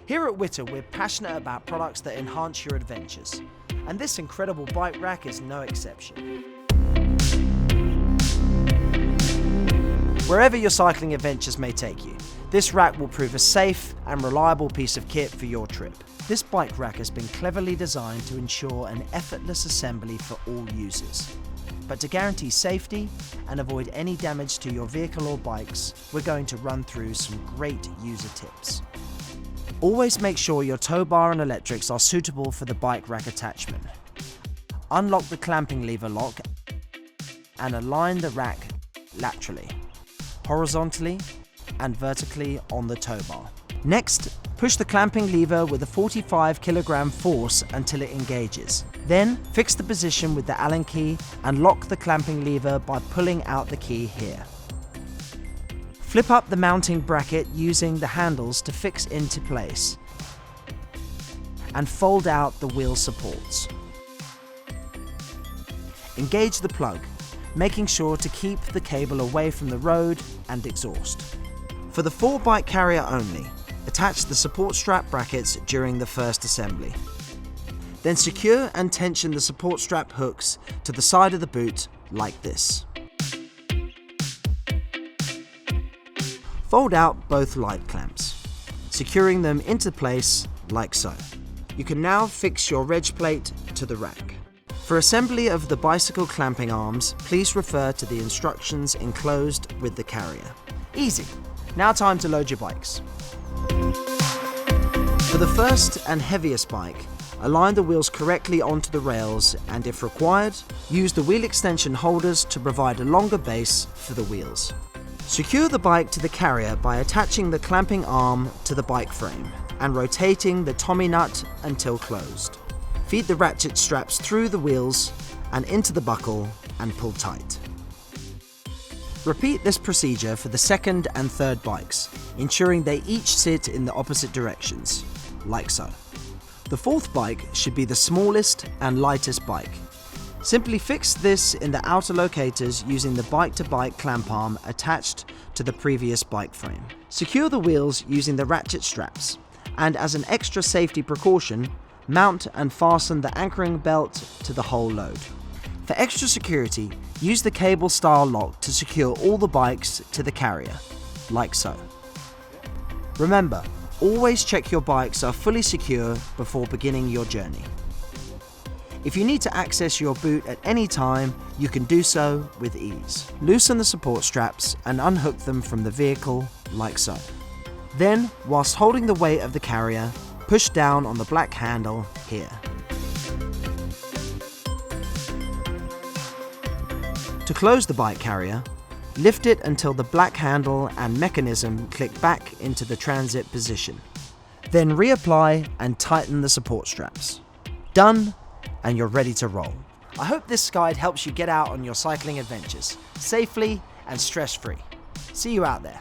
Here at Witter, we're passionate about products that enhance your adventures, and this incredible bike rack is no exception. Wherever your cycling adventures may take you, this rack will prove a safe and reliable piece of kit for your trip. This bike rack has been cleverly designed to ensure an effortless assembly for all users. But to guarantee safety and avoid any damage to your vehicle or bikes, we're going to run through some great user tips. Always make sure your tow bar and electrics are suitable for the bike rack attachment. Unlock the clamping lever lock and align the rack laterally, horizontally and vertically on the tow bar. Next, push the clamping lever with a 45 kilogram force until it engages. Then, fix the position with the Allen key and lock the clamping lever by pulling out the key here. Flip up the mounting bracket using the handles to fix into place and fold out the wheel supports. Engage the plug, making sure to keep the cable away from the road and exhaust. For the 4-bike carrier only, attach the support strap brackets during the first assembly. Then secure and tension the support strap hooks to the side of the boot like this. Fold out both light clamps, securing them into place like so. You can now fix your reg plate to the rack. For assembly of the bicycle clamping arms, please refer to the instructions enclosed with the carrier. Easy! Now time to load your bikes. For the first and heaviest bike, align the wheels correctly onto the rails and, if required, use the wheel extension holders to provide a longer base for the wheels. Secure the bike to the carrier by attaching the clamping arm to the bike frame and rotating the Tommy nut until closed. Feed the ratchet straps through the wheels and into the buckle and pull tight. Repeat this procedure for the second and third bikes, ensuring they each sit in the opposite directions, like so. The fourth bike should be the smallest and lightest bike. Simply fix this in the outer locators using the bike-to-bike clamp arm attached to the previous bike frame. Secure the wheels using the ratchet straps, and as an extra safety precaution, mount and fasten the anchoring belt to the whole load. For extra security, use the cable-style lock to secure all the bikes to the carrier, like so. Remember, always check your bikes are fully secure before beginning your journey. If you need to access your boot at any time, you can do so with ease. Loosen the support straps and unhook them from the vehicle like so. Then, whilst holding the weight of the carrier, push down on the black handle here. To close the bike carrier, lift it until the black handle and mechanism click back into the transit position. Then reapply and tighten the support straps. Done, and you're ready to roll. I hope this guide helps you get out on your cycling adventures safely and stress-free. See you out there.